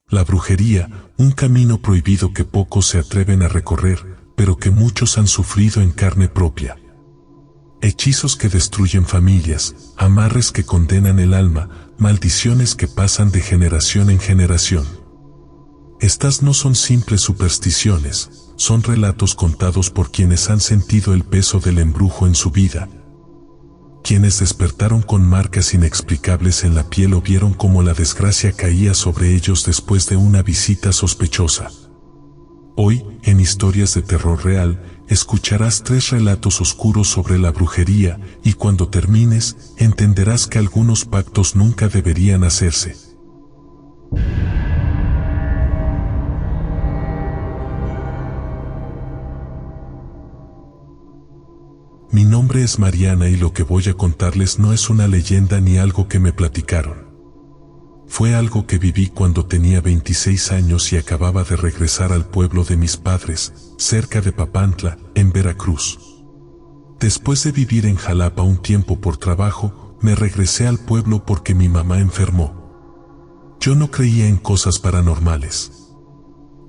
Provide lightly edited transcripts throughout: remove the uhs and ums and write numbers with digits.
La brujería, un camino prohibido que pocos se atreven a recorrer, pero que muchos han sufrido en carne propia. Hechizos que destruyen familias, amarres que condenan el alma, maldiciones que pasan de generación en generación. Estas no son simples supersticiones, son relatos contados por quienes han sentido el peso del embrujo en su vida, quienes despertaron con marcas inexplicables en la piel o vieron cómo la desgracia caía sobre ellos después de una visita sospechosa. Hoy, en Historias de Terror Real, escucharás 3 relatos oscuros sobre la brujería y cuando termines, entenderás que algunos pactos nunca deberían hacerse. Mi nombre es Mariana y lo que voy a contarles no es una leyenda ni algo que me platicaron. Fue algo que viví cuando tenía 26 años y acababa de regresar al pueblo de mis padres, cerca de Papantla, en Veracruz. Después de vivir en Jalapa un tiempo por trabajo, me regresé al pueblo porque mi mamá enfermó. Yo no creía en cosas paranormales.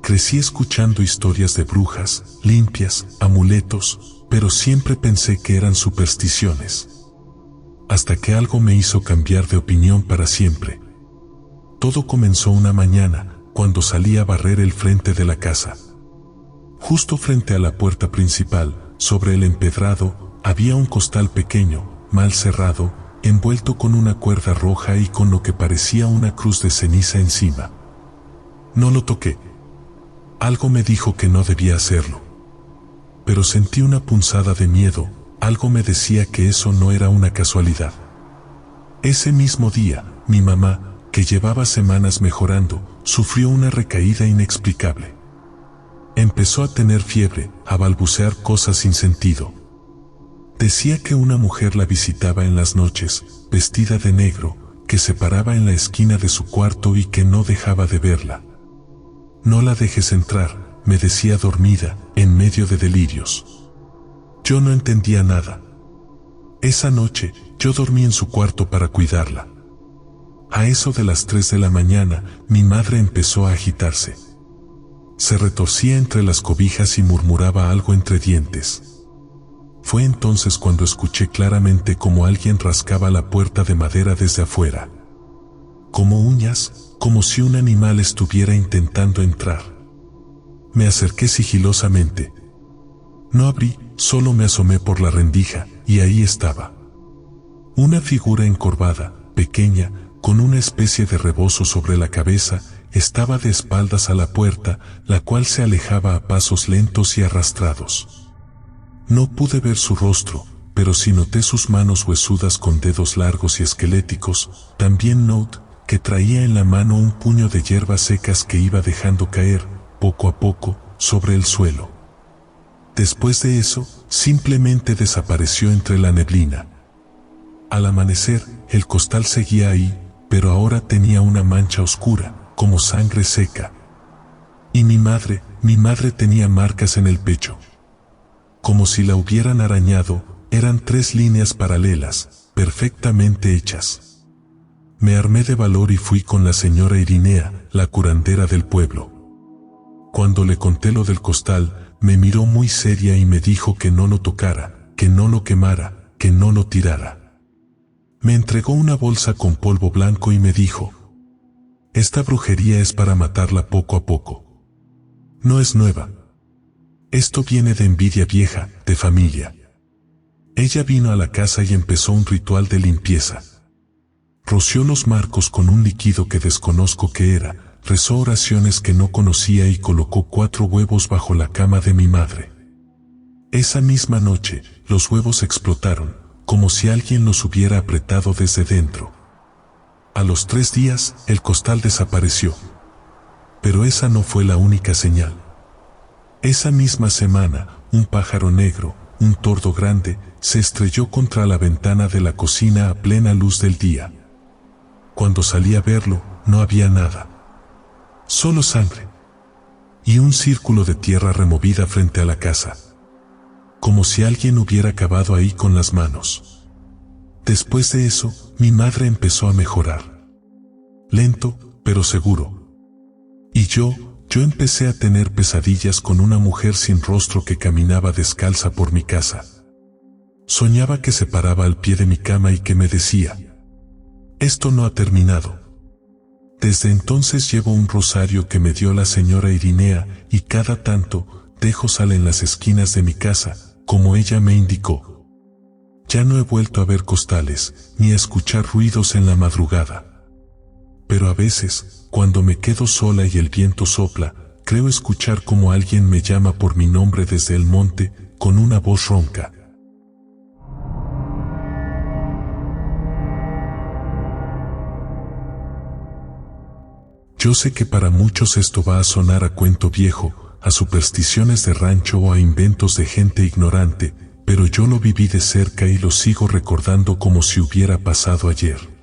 Crecí escuchando historias de brujas, limpias, amuletos, pero siempre pensé que eran supersticiones. Hasta que algo me hizo cambiar de opinión para siempre. Todo comenzó una mañana, cuando salí a barrer el frente de la casa. Justo frente a la puerta principal, sobre el empedrado, había un costal pequeño, mal cerrado, envuelto con una cuerda roja y con lo que parecía una cruz de ceniza encima. No lo toqué. Algo me dijo que no debía hacerlo. Pero sentí una punzada de miedo, algo me decía que eso no era una casualidad. Ese mismo día, mi mamá, que llevaba semanas mejorando, sufrió una recaída inexplicable. Empezó a tener fiebre, a balbucear cosas sin sentido. Decía que una mujer la visitaba en las noches, vestida de negro, que se paraba en la esquina de su cuarto y que no dejaba de verla. No la dejes entrar, me decía dormida, en medio de delirios. Yo no entendía nada. Esa noche, yo dormí en su cuarto para cuidarla. A eso de las 3 de la mañana, mi madre empezó a agitarse. Se retorcía entre las cobijas y murmuraba algo entre dientes. Fue entonces cuando escuché claramente cómo alguien rascaba la puerta de madera desde afuera. Como uñas, como si un animal estuviera intentando entrar. Me acerqué sigilosamente. No abrí, solo me asomé por la rendija, y ahí estaba. Una figura encorvada, pequeña, con una especie de rebozo sobre la cabeza, estaba de espaldas a la puerta, la cual se alejaba a pasos lentos y arrastrados. No pude ver su rostro, pero sí noté sus manos huesudas con dedos largos y esqueléticos, también noté que traía en la mano un puño de hierbas secas que iba dejando caer, poco a poco, sobre el suelo. Después de eso, simplemente desapareció entre la neblina. Al amanecer, el costal seguía ahí, pero ahora tenía una mancha oscura, como sangre seca. Y mi madre tenía marcas en el pecho. Como si la hubieran arañado, eran 3 líneas paralelas, perfectamente hechas. Me armé de valor y fui con la señora Irinea, la curandera del pueblo. Cuando le conté lo del costal, me miró muy seria y me dijo que no lo tocara, que no lo quemara, que no lo tirara. Me entregó una bolsa con polvo blanco y me dijo: esta brujería es para matarla poco a poco. No es nueva. Esto viene de envidia vieja, de familia. Ella vino a la casa y empezó un ritual de limpieza. Roció los marcos con un líquido que desconozco qué era, rezó oraciones que no conocía y colocó 4 huevos bajo la cama de mi madre. Esa misma noche, los huevos explotaron, como si alguien los hubiera apretado desde dentro. A los 3 días, el costal desapareció. Pero esa no fue la única señal. Esa misma semana, un pájaro negro, un tordo grande, se estrelló contra la ventana de la cocina a plena luz del día. Cuando salí a verlo, no había nada. Solo sangre. Y un círculo de tierra removida frente a la casa. Como si alguien hubiera cavado ahí con las manos. Después de eso, mi madre empezó a mejorar. Lento, pero seguro. yo empecé a tener pesadillas con una mujer sin rostro que caminaba descalza por mi casa. Soñaba que se paraba al pie de mi cama y que me decía: esto no ha terminado. Desde entonces llevo un rosario que me dio la señora Irinea y cada tanto dejo sal en las esquinas de mi casa, como ella me indicó. Ya no he vuelto a ver costales, ni a escuchar ruidos en la madrugada. Pero a veces, cuando me quedo sola y el viento sopla, creo escuchar como alguien me llama por mi nombre desde el monte, con una voz ronca. Yo sé que para muchos esto va a sonar a cuento viejo, a supersticiones de rancho o a inventos de gente ignorante, pero yo lo viví de cerca y lo sigo recordando como si hubiera pasado ayer.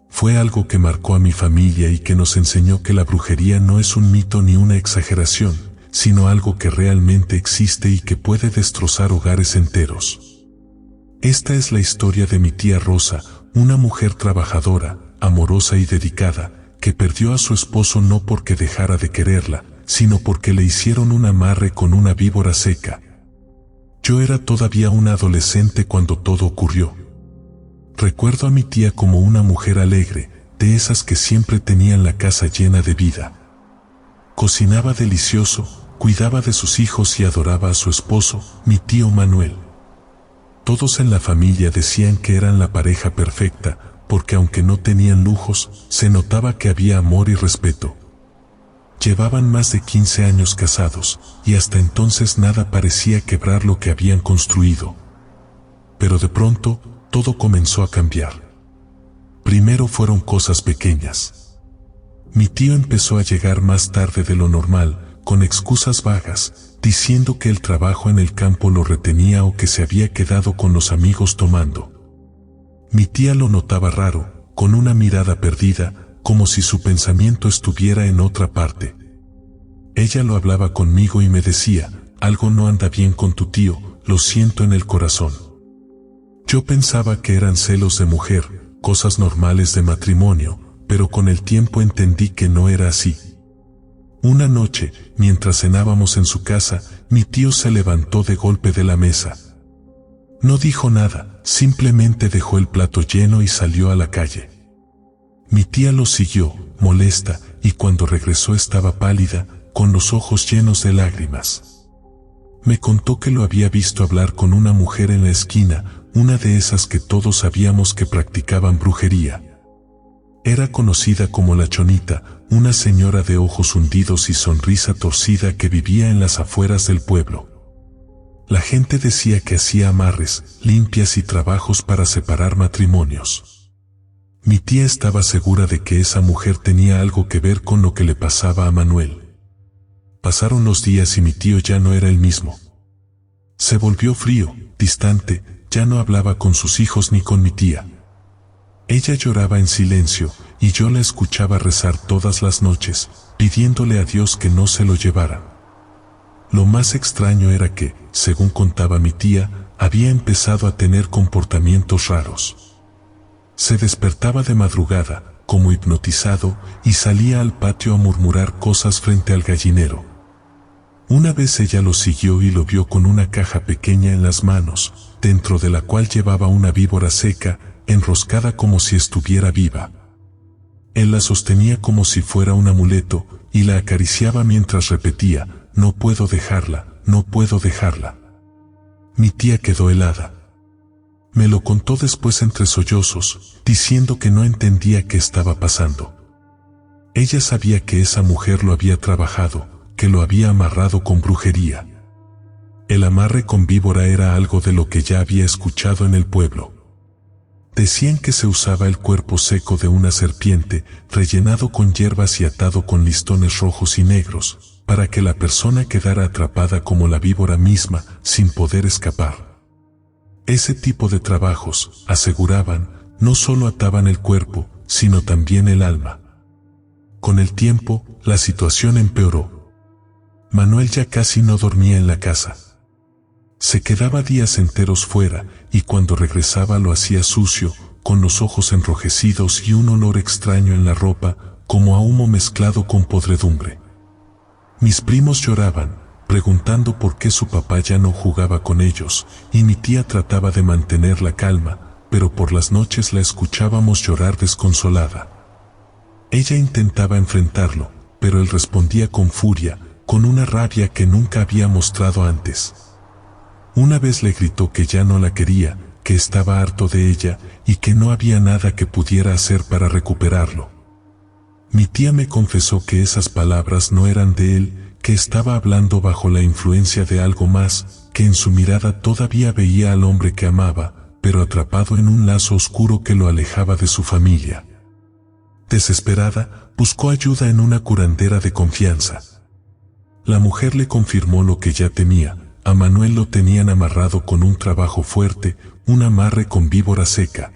Fue algo que marcó a mi familia y que nos enseñó que la brujería no es un mito ni una exageración, sino algo que realmente existe y que puede destrozar hogares enteros. Esta es la historia de mi tía Rosa, una mujer trabajadora, amorosa y dedicada, que perdió a su esposo no porque dejara de quererla, sino porque le hicieron un amarre con una víbora seca. Yo era todavía una adolescente cuando todo ocurrió. Recuerdo a mi tía como una mujer alegre, de esas que siempre tenían la casa llena de vida. Cocinaba delicioso, cuidaba de sus hijos y adoraba a su esposo, mi tío Manuel. Todos en la familia decían que eran la pareja perfecta, porque aunque no tenían lujos, se notaba que había amor y respeto. Llevaban más de 15 años casados, y hasta entonces nada parecía quebrar lo que habían construido. Pero de pronto, todo comenzó a cambiar. Primero fueron cosas pequeñas. Mi tío empezó a llegar más tarde de lo normal, con excusas vagas, diciendo que el trabajo en el campo lo retenía o que se había quedado con los amigos tomando. Mi tía lo notaba raro, con una mirada perdida, como si su pensamiento estuviera en otra parte. Ella lo hablaba conmigo y me decía: algo no anda bien con tu tío, lo siento en el corazón. Yo pensaba que eran celos de mujer, cosas normales de matrimonio, pero con el tiempo entendí que no era así. Una noche, mientras cenábamos en su casa, mi tío se levantó de golpe de la mesa. No dijo nada, simplemente dejó el plato lleno y salió a la calle. Mi tía lo siguió, molesta, y cuando regresó estaba pálida, con los ojos llenos de lágrimas. Me contó que lo había visto hablar con una mujer en la esquina, una de esas que todos sabíamos que practicaban brujería. Era conocida como la Chonita, una señora de ojos hundidos y sonrisa torcida que vivía en las afueras del pueblo. La gente decía que hacía amarres, limpias y trabajos para separar matrimonios. Mi tía estaba segura de que esa mujer tenía algo que ver con lo que le pasaba a Manuel. Pasaron los días y mi tío ya no era el mismo. Se volvió frío, distante, ya no hablaba con sus hijos ni con mi tía. Ella lloraba en silencio, y yo la escuchaba rezar todas las noches, pidiéndole a Dios que no se lo llevaran. Lo más extraño era que, según contaba mi tía, había empezado a tener comportamientos raros. Se despertaba de madrugada, como hipnotizado, y salía al patio a murmurar cosas frente al gallinero. Una vez ella lo siguió y lo vio con una caja pequeña en las manos, dentro de la cual llevaba una víbora seca, enroscada como si estuviera viva. Él la sostenía como si fuera un amuleto, y la acariciaba mientras repetía: no puedo dejarla, no puedo dejarla. Mi tía quedó helada. Me lo contó después entre sollozos, diciendo que no entendía qué estaba pasando. Ella sabía que esa mujer lo había trabajado, que lo había amarrado con brujería. El amarre con víbora era algo de lo que ya había escuchado en el pueblo. Decían que se usaba el cuerpo seco de una serpiente, rellenado con hierbas y atado con listones rojos y negros, para que la persona quedara atrapada como la víbora misma, sin poder escapar. Ese tipo de trabajos, aseguraban, no solo ataban el cuerpo, sino también el alma. Con el tiempo, la situación empeoró. Manuel ya casi no dormía en la casa. Se quedaba días enteros fuera, y cuando regresaba lo hacía sucio, con los ojos enrojecidos y un olor extraño en la ropa, como a humo mezclado con podredumbre. Mis primos lloraban, preguntando por qué su papá ya no jugaba con ellos, y mi tía trataba de mantener la calma, pero por las noches la escuchábamos llorar desconsolada. Ella intentaba enfrentarlo, pero él respondía con furia, con una rabia que nunca había mostrado antes. Una vez le gritó que ya no la quería, que estaba harto de ella y que no había nada que pudiera hacer para recuperarlo. Mi tía me confesó que esas palabras no eran de él, que estaba hablando bajo la influencia de algo más, que en su mirada todavía veía al hombre que amaba, pero atrapado en un lazo oscuro que lo alejaba de su familia. Desesperada, buscó ayuda en una curandera de confianza. La mujer le confirmó lo que ya temía. A Manuel lo tenían amarrado con un trabajo fuerte, un amarre con víbora seca.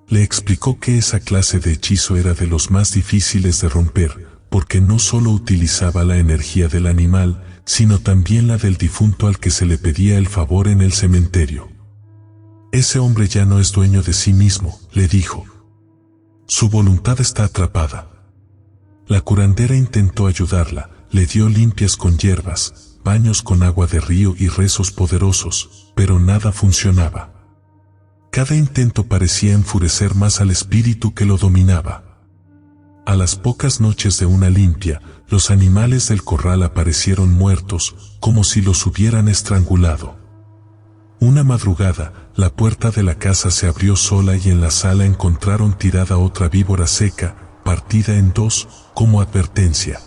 Le explicó que esa clase de hechizo era de los más difíciles de romper, porque no solo utilizaba la energía del animal, sino también la del difunto al que se le pedía el favor en el cementerio. Ese hombre ya no es dueño de sí mismo, le dijo. Su voluntad está atrapada. La curandera intentó ayudarla, le dio limpias con hierbas, baños con agua de río y rezos poderosos, pero nada funcionaba. Cada intento parecía enfurecer más al espíritu que lo dominaba. A las pocas noches de una limpia, los animales del corral aparecieron muertos, como si los hubieran estrangulado. Una madrugada, la puerta de la casa se abrió sola y en la sala encontraron tirada otra víbora seca, partida en dos, como advertencia.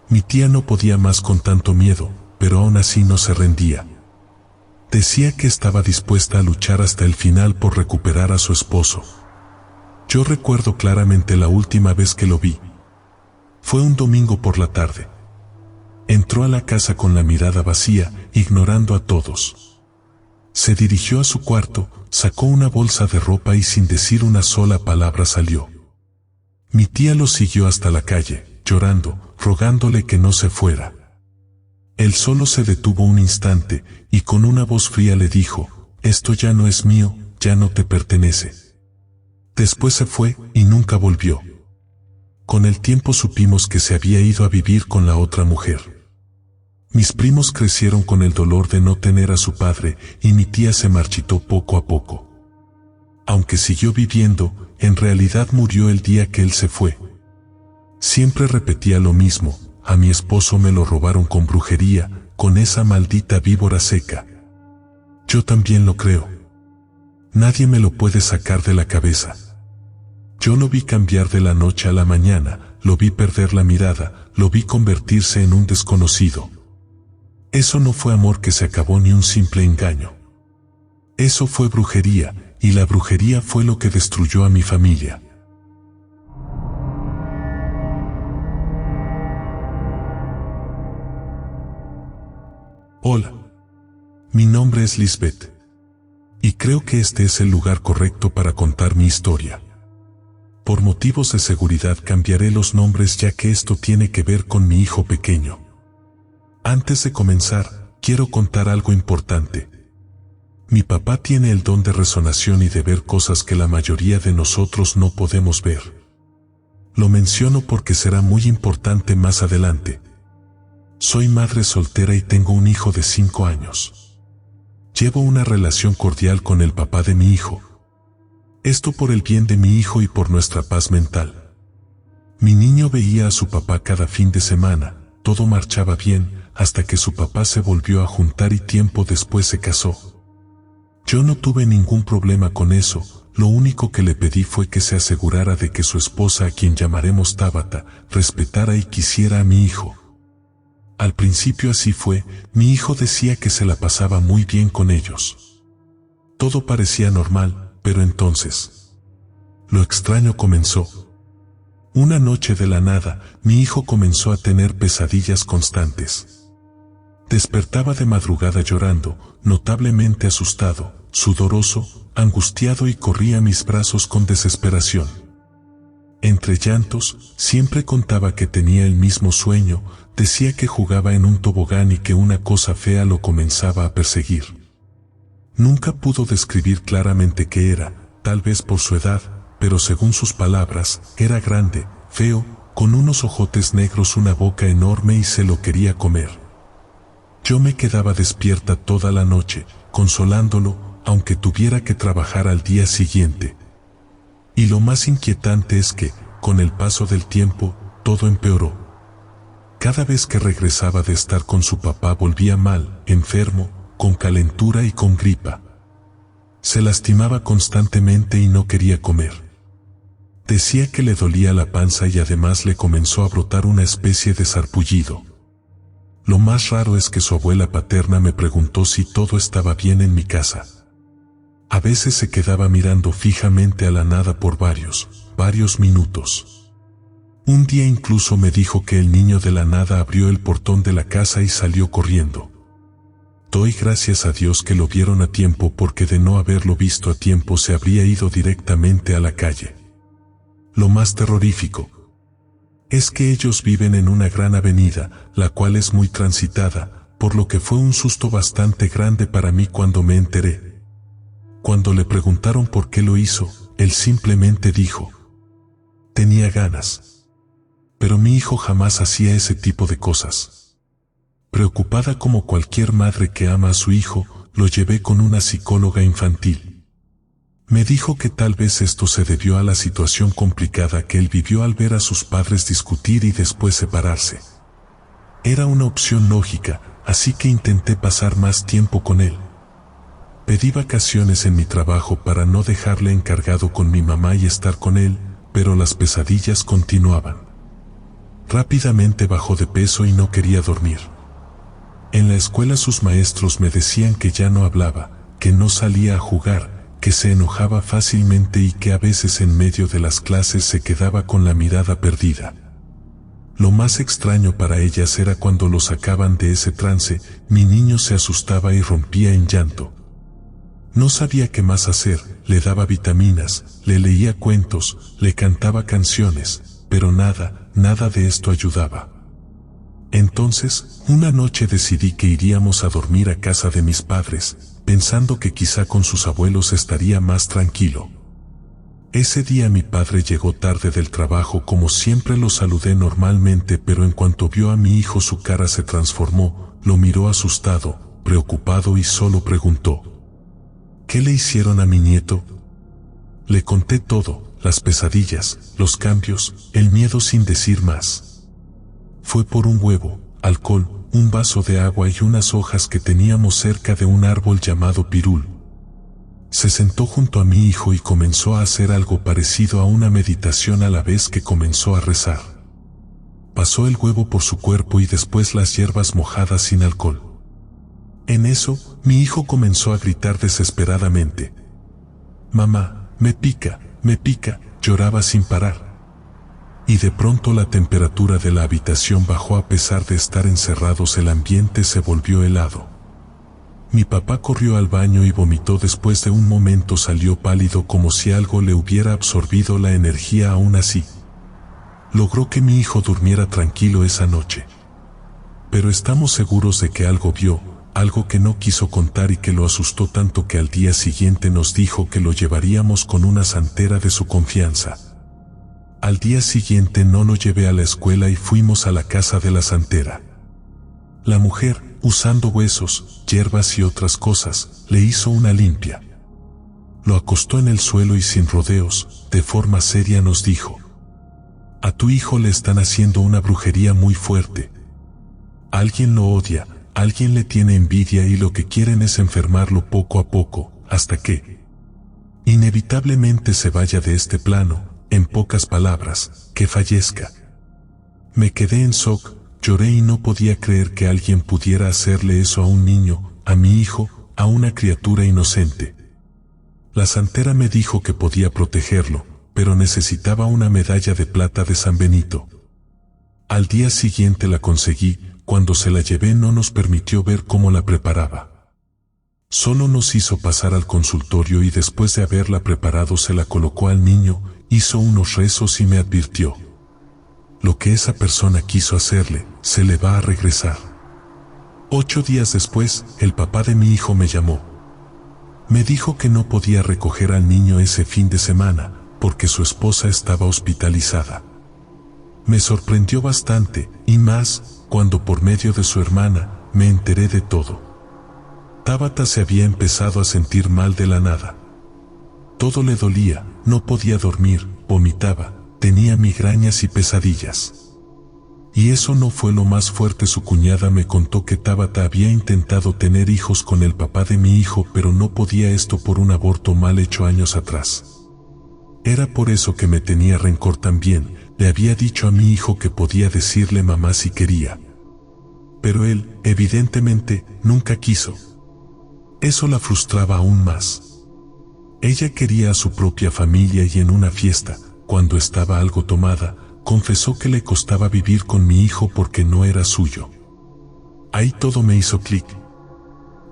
Mi tía no podía más con tanto miedo, pero aún así no se rendía. Decía que estaba dispuesta a luchar hasta el final por recuperar a su esposo. Yo recuerdo claramente la última vez que lo vi. Fue un domingo por la tarde. Entró a la casa con la mirada vacía, ignorando a todos. Se dirigió a su cuarto, sacó una bolsa de ropa y sin decir una sola palabra salió. Mi tía lo siguió hasta la calle, llorando, rogándole que no se fuera. Él solo se detuvo un instante y con una voz fría le dijo: «Esto ya no es mío, ya no te pertenece». Después se fue y nunca volvió. Con el tiempo supimos que se había ido a vivir con la otra mujer. Mis primos crecieron con el dolor de no tener a su padre y mi tía se marchitó poco a poco. Aunque siguió viviendo, en realidad murió el día que él se fue. Siempre repetía lo mismo: a mi esposo me lo robaron con brujería, con esa maldita víbora seca. Yo también lo creo. Nadie me lo puede sacar de la cabeza. Yo lo vi cambiar de la noche a la mañana, lo vi perder la mirada, lo vi convertirse en un desconocido. Eso no fue amor que se acabó ni un simple engaño. Eso fue brujería, y la brujería fue lo que destruyó a mi familia. Hola. Mi nombre es Lisbeth. Y creo que este es el lugar correcto para contar mi historia. Por motivos de seguridad cambiaré los nombres ya que esto tiene que ver con mi hijo pequeño. Antes de comenzar, quiero contar algo importante. Mi papá tiene el don de resonación y de ver cosas que la mayoría de nosotros no podemos ver. Lo menciono porque será muy importante más adelante. Soy madre soltera y tengo un hijo de 5 años. Llevo una relación cordial con el papá de mi hijo. Esto por el bien de mi hijo y por nuestra paz mental. Mi niño veía a su papá cada fin de semana, todo marchaba bien, hasta que su papá se volvió a juntar y tiempo después se casó. Yo no tuve ningún problema con eso, lo único que le pedí fue que se asegurara de que su esposa, a quien llamaremos Tabata, respetara y quisiera a mi hijo. Al principio así fue, mi hijo decía que se la pasaba muy bien con ellos. Todo parecía normal, pero entonces lo extraño comenzó. Una noche de la nada, mi hijo comenzó a tener pesadillas constantes. Despertaba de madrugada llorando, notablemente asustado, sudoroso, angustiado y corría a mis brazos con desesperación. Entre llantos, siempre contaba que tenía el mismo sueño, decía que jugaba en un tobogán y que una cosa fea lo comenzaba a perseguir. Nunca pudo describir claramente qué era, tal vez por su edad, pero según sus palabras, era grande, feo, con unos ojotes negros, una boca enorme y se lo quería comer. Yo me quedaba despierta toda la noche, consolándolo, aunque tuviera que trabajar al día siguiente. Y lo más inquietante es que, con el paso del tiempo, todo empeoró. Cada vez que regresaba de estar con su papá volvía mal, enfermo, con calentura y con gripa. Se lastimaba constantemente y no quería comer. Decía que le dolía la panza y además le comenzó a brotar una especie de sarpullido. Lo más raro es que su abuela paterna me preguntó si todo estaba bien en mi casa. A veces se quedaba mirando fijamente a la nada por varios minutos. Un día incluso me dijo que el niño de la nada abrió el portón de la casa y salió corriendo. Doy gracias a Dios que lo vieron a tiempo, porque de no haberlo visto a tiempo se habría ido directamente a la calle. Lo más terrorífico es que ellos viven en una gran avenida, la cual es muy transitada, por lo que fue un susto bastante grande para mí cuando me enteré. Cuando le preguntaron por qué lo hizo, él simplemente dijo: tenía ganas. Pero mi hijo jamás hacía ese tipo de cosas. Preocupada como cualquier madre que ama a su hijo, lo llevé con una psicóloga infantil. Me dijo que tal vez esto se debió a la situación complicada que él vivió al ver a sus padres discutir y después separarse. Era una opción lógica, así que intenté pasar más tiempo con él. Pedí vacaciones en mi trabajo para no dejarle encargado con mi mamá y estar con él, pero las pesadillas continuaban. Rápidamente bajó de peso y no quería dormir. En la escuela sus maestros me decían que ya no hablaba, que no salía a jugar, que se enojaba fácilmente y que a veces en medio de las clases se quedaba con la mirada perdida. Lo más extraño para ellas era cuando lo sacaban de ese trance, mi niño se asustaba y rompía en llanto. No sabía qué más hacer, le daba vitaminas, le leía cuentos, le cantaba canciones, pero nada de esto ayudaba. Entonces, una noche decidí que iríamos a dormir a casa de mis padres, pensando que quizá con sus abuelos estaría más tranquilo. Ese día mi padre llegó tarde del trabajo. Como siempre lo saludé normalmente, pero en cuanto vio a mi hijo su cara se transformó, lo miró asustado, preocupado y solo preguntó: ¿qué le hicieron a mi nieto? Le conté todo, las pesadillas, los cambios, el miedo sin decir más. Fue por un huevo, alcohol, un vaso de agua y unas hojas que teníamos cerca de un árbol llamado pirul. Se sentó junto a mi hijo y comenzó a hacer algo parecido a una meditación a la vez que comenzó a rezar. Pasó el huevo por su cuerpo y después las hierbas mojadas sin alcohol. En eso, mi hijo comenzó a gritar desesperadamente: «Mamá, me pica», lloraba sin parar. Y de pronto la temperatura de la habitación bajó. A pesar de estar encerrados, el ambiente se volvió helado. Mi papá corrió al baño y vomitó. Después de un momento salió pálido como si algo le hubiera absorbido la energía. Aún así, logró que mi hijo durmiera tranquilo esa noche. Pero estamos seguros de que algo vio, algo que no quiso contar y que lo asustó tanto que al día siguiente nos dijo que lo llevaríamos con una santera de su confianza. Al día siguiente no lo llevé a la escuela y fuimos a la casa de la santera. La mujer, usando huesos, hierbas y otras cosas, le hizo una limpia. Lo acostó en el suelo y sin rodeos, de forma seria nos dijo: «A tu hijo le están haciendo una brujería muy fuerte. Alguien lo odia, alguien le tiene envidia y lo que quieren es enfermarlo poco a poco, hasta que inevitablemente se vaya de este plano, en pocas palabras, que fallezca». Me quedé en shock, lloré y no podía creer que alguien pudiera hacerle eso a un niño, a mi hijo, a una criatura inocente. La santera me dijo que podía protegerlo, pero necesitaba una medalla de plata de San Benito. Al día siguiente la conseguí. Cuando se la llevé no nos permitió ver cómo la preparaba. Solo nos hizo pasar al consultorio y después de haberla preparado se la colocó al niño, hizo unos rezos y me advirtió: «Lo que esa persona quiso hacerle, se le va a regresar». 8 días después, el papá de mi hijo me llamó. Me dijo que no podía recoger al niño ese fin de semana, porque su esposa estaba hospitalizada. me sorprendió bastante, y más, cuando por medio de su hermana, me enteré de todo. Tabata se había empezado a sentir mal de la nada. Todo le dolía, no podía dormir, vomitaba, tenía migrañas y pesadillas. Y eso no fue lo más fuerte. Su cuñada me contó que Tabata había intentado tener hijos con el papá de mi hijo, pero no podía, esto por un aborto mal hecho años atrás. Era por eso que me tenía rencor también. Le había dicho a mi hijo que podía decirle mamá si quería. Pero él, evidentemente, nunca quiso. Eso la frustraba aún más. Ella quería a su propia familia y en una fiesta, cuando estaba algo tomada, confesó que le costaba vivir con mi hijo porque no era suyo. Ahí todo me hizo clic.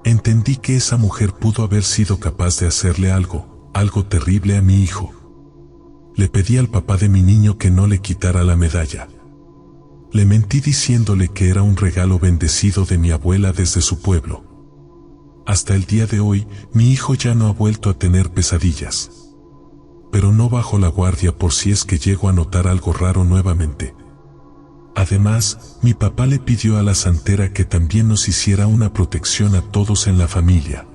Entendí que esa mujer pudo haber sido capaz de hacerle algo terrible a mi hijo. Le pedí al papá de mi niño que no le quitara la medalla. Le mentí diciéndole que era un regalo bendecido de mi abuela desde su pueblo. Hasta el día de hoy, mi hijo ya no ha vuelto a tener pesadillas. Pero no bajo la guardia por si es que llego a notar algo raro nuevamente. Además, mi papá le pidió a la santera que también nos hiciera una protección a todos en la familia.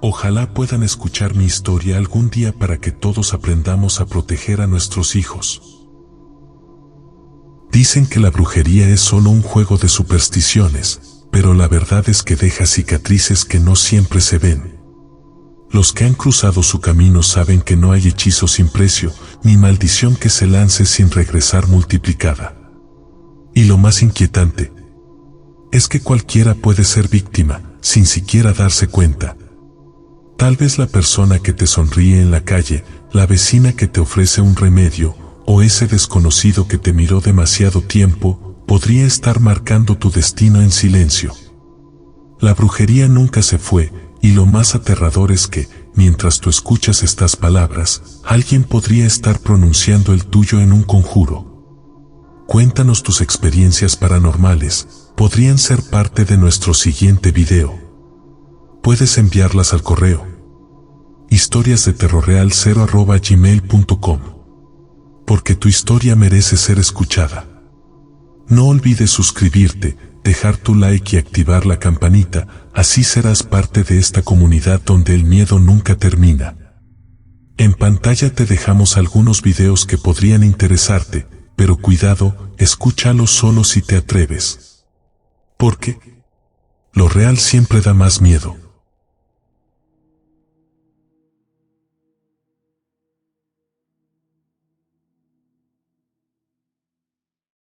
Ojalá puedan escuchar mi historia algún día para que todos aprendamos a proteger a nuestros hijos. Dicen que la brujería es solo un juego de supersticiones, pero la verdad es que deja cicatrices que no siempre se ven. Los que han cruzado su camino saben que no hay hechizo sin precio, ni maldición que se lance sin regresar multiplicada. Y lo más inquietante es que cualquiera puede ser víctima, sin siquiera darse cuenta. Tal vez la persona que te sonríe en la calle, la vecina que te ofrece un remedio, o ese desconocido que te miró demasiado tiempo, podría estar marcando tu destino en silencio. La brujería nunca se fue, y lo más aterrador es que, mientras tú escuchas estas palabras, alguien podría estar pronunciando el tuyo en un conjuro. Cuéntanos tus experiencias paranormales, podrían ser parte de nuestro siguiente video. Puedes enviarlas al correo historiasdeterrorreal0@gmail.com, porque tu historia merece ser escuchada. No olvides suscribirte, dejar tu like y activar la campanita, así serás parte de esta comunidad donde el miedo nunca termina. En pantalla te dejamos algunos videos que podrían interesarte, pero cuidado, escúchalos solo si te atreves. Porque lo real siempre da más miedo.